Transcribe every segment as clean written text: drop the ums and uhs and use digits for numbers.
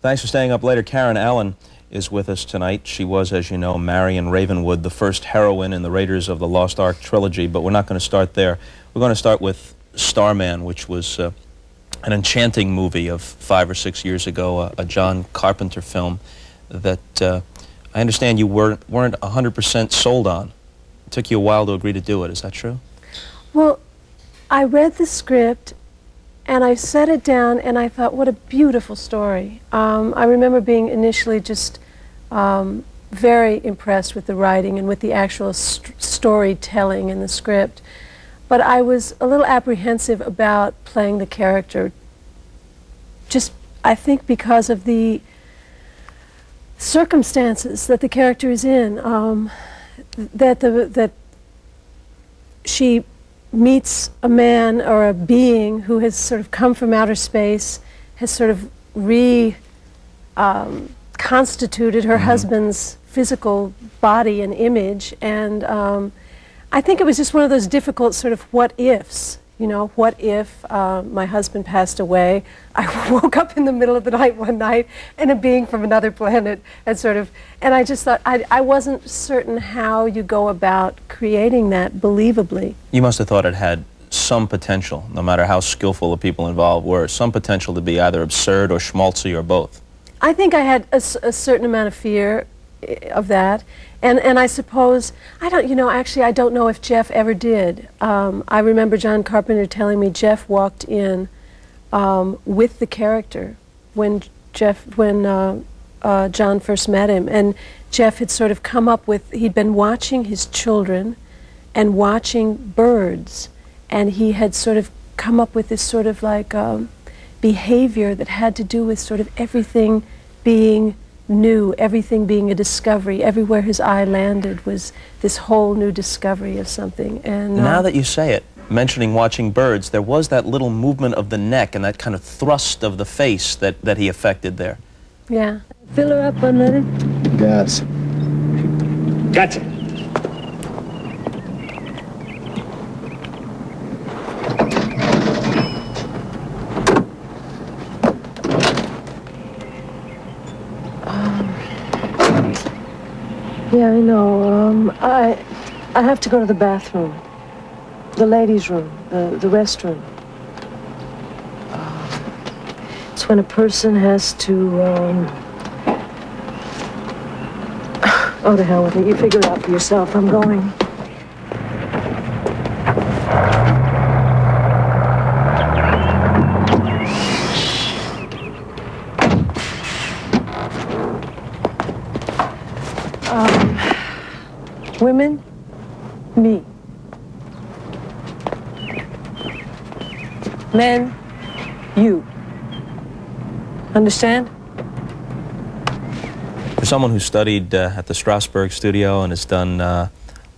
Thanks for staying up later. Karen Allen is with us tonight. She was, as you know, Marion Ravenwood, the first heroine in the Raiders of the Lost Ark trilogy, but we're not going to start there. We're going to start with Starman, which was an enchanting movie of 5 or 6 years ago, a John Carpenter film that I understand you weren't 100% sold on. It took you a while to agree to do it. Is that true? Well, I read the script and I set it down and I thought, what a beautiful story. I remember being initially just very impressed with the writing and with the actual storytelling in the script. But I was a little apprehensive about playing the character, just, I think, because of the circumstances that the character is in, that she meets a man or a being who has sort of come from outer space, has sort of reconstituted her husband's physical body and image, and I think it was just one of those difficult sort of what-ifs. You know, what if my husband passed away? I woke up in the middle of the night one night and a being from another planet and I just thought, I wasn't certain how you go about creating that believably. You must have thought it had some potential, no matter how skillful the people involved were, some potential to be either absurd or schmaltzy or both. I think I had a certain amount of fear of that. And I suppose, actually I don't know if Jeff ever did. I remember John Carpenter telling me Jeff walked in with the character when John first met him, and Jeff had sort of come up with, he'd been watching his children and watching birds, and he had sort of come up with this sort of like behavior that had to do with sort of everything being new, everything being a discovery. Everywhere his eye landed was this whole new discovery of something. And now that you say it, mentioning watching birds, there was that little movement of the neck and that kind of thrust of the face that he affected there. Yeah. Fill her up, unleaded? Yes. Gotcha. Yeah, I know. I have to go to the bathroom, the ladies' room, the restroom. It's when a person has to. Oh, the hell with it. You figure it out for yourself. I'm going. Women, me. Men, you. Understand? For someone who studied at the Strasberg studio and has done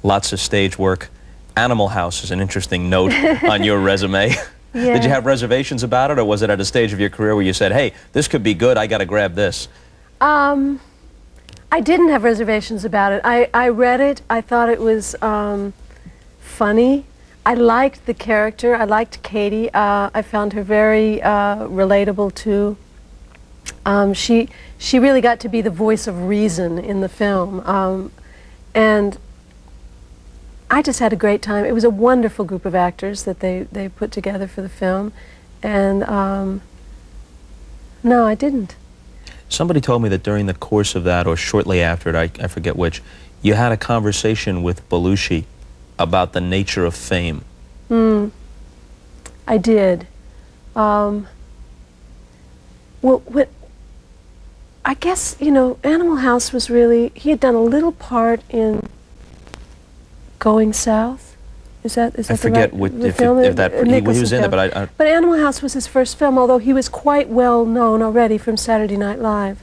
lots of stage work, Animal House is an interesting note on your resume. Yeah. Did you have reservations about it, or was it at a stage of your career where you said, hey, this could be good, I got to grab this? I didn't have reservations about it. I read it. I thought it was funny. I liked the character. I liked Katie. I found her very relatable too. She really got to be the voice of reason in the film. And I just had a great time. It was a wonderful group of actors that they put together for the film. And no, I didn't. Somebody told me that during the course of that, or shortly after it, I forget which, you had a conversation with Belushi about the nature of fame. I did. Well, I guess, Animal House was really, he had done a little part in Going South. Is that I forget he was in it, but But Animal House was his first film, although he was quite well known already from Saturday Night Live.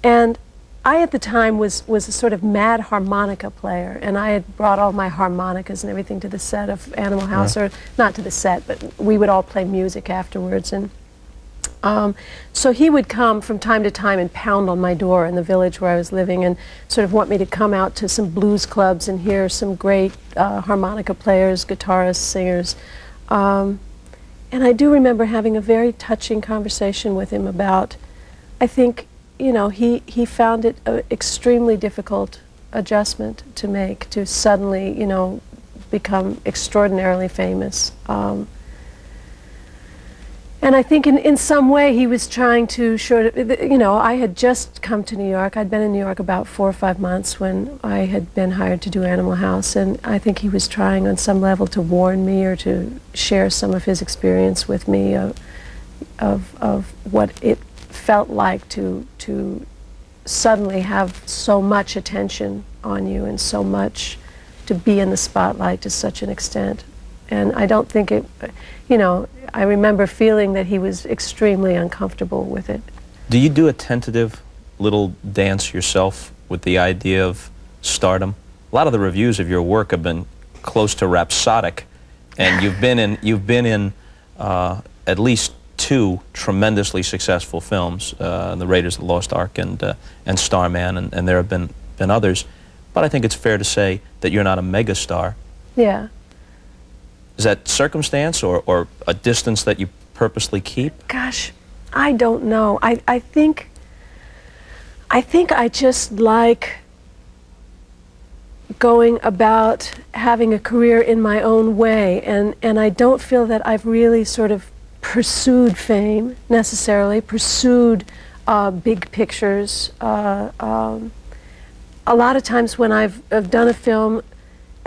And I, at the time, was a sort of mad harmonica player, and I had brought all my harmonicas and everything to the set of Animal House, or not to the set, but we would all play music afterwards. And so he would come from time to time and pound on my door in the village where I was living and sort of want me to come out to some blues clubs and hear some great harmonica players, guitarists, singers. And I do remember having a very touching conversation with him about, I think, you know, he found it an extremely difficult adjustment to make, to suddenly, you know, become extraordinarily famous. And I think in some way he was trying to you know, I had just come to New York. I'd been in New York about 4 or 5 months when I had been hired to do Animal House, and I think he was trying on some level to warn me or to share some of his experience with me of what it felt like to suddenly have so much attention on you and so much to be in the spotlight to such an extent. And I don't think it, you know, I remember feeling that he was extremely uncomfortable with it. Do you do a tentative little dance yourself with the idea of stardom? A lot of the reviews of your work have been close to rhapsodic, and you've been in at least 2 tremendously successful films, The Raiders of the Lost Ark and Starman, and there have been others. But I think it's fair to say that you're not a megastar. Yeah. Is that circumstance or a distance that you purposely keep? Gosh, I don't know. I think I just like going about having a career in my own way, and I don't feel that I've really sort of pursued fame necessarily, pursued big pictures. A lot of times when I've done a film,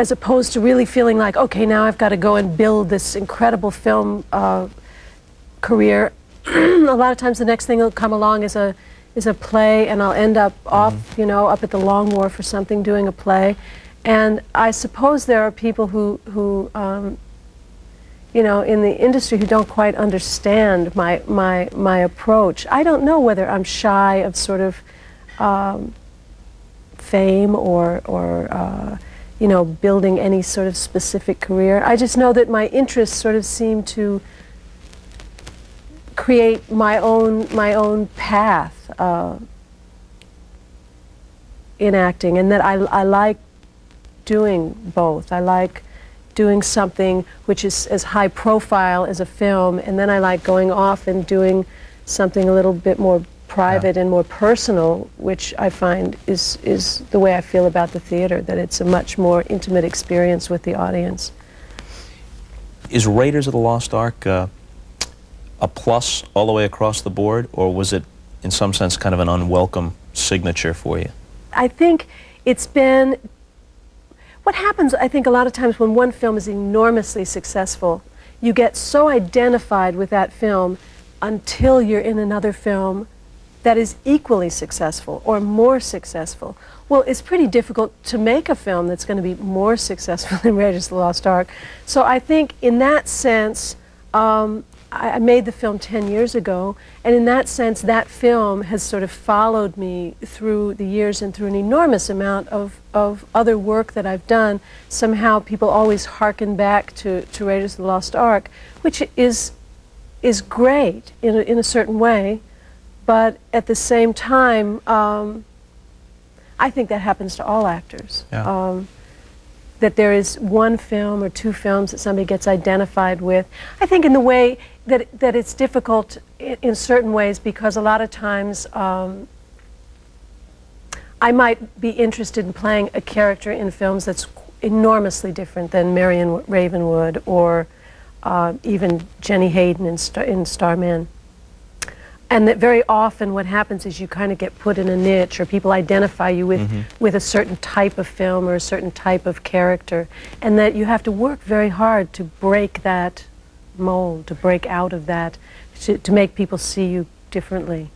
as opposed to really feeling like, okay, now I've got to go and build this incredible film career, a lot of times the next thing that'll come along is a play, and I'll end up off, you know, up at the Long Wharf or something doing a play. And I suppose there are people who you know, in the industry who don't quite understand my approach. I don't know whether I'm shy of sort of fame or you know, building any sort of specific career. I just know that my interests sort of seem to create my own path in acting, and that I like doing both. I like doing something which is as high profile as a film, and then I like going off and doing something a little bit more private and more personal, which I find is the way I feel about the theater, that it's a much more intimate experience with the audience. Is Raiders of the Lost Ark a plus all the way across the board, or was it in some sense kind of an unwelcome signature for you? I think it's been, what happens I think a lot of times when one film is enormously successful, you get so identified with that film until you're in another film that is equally successful or more successful. Well, it's pretty difficult to make a film that's going to be more successful than Raiders of the Lost Ark. So I think in that sense, I made the film 10 years ago, and in that sense, that film has sort of followed me through the years and through an enormous amount of other work that I've done. Somehow people always hearken back to Raiders of the Lost Ark, which is great in a certain way. But at the same time, I think that happens to all actors. Yeah. That there is one film or 2 films that somebody gets identified with. I think in the way that it's difficult in certain ways, because a lot of times I might be interested in playing a character in films that's enormously different than Marion Ravenwood or even Jenny Hayden in Starman. And that very often what happens is you kind of get put in a niche, or people identify you with a certain type of film or a certain type of character, and that you have to work very hard to break that mold, to break out of that, to make people see you differently.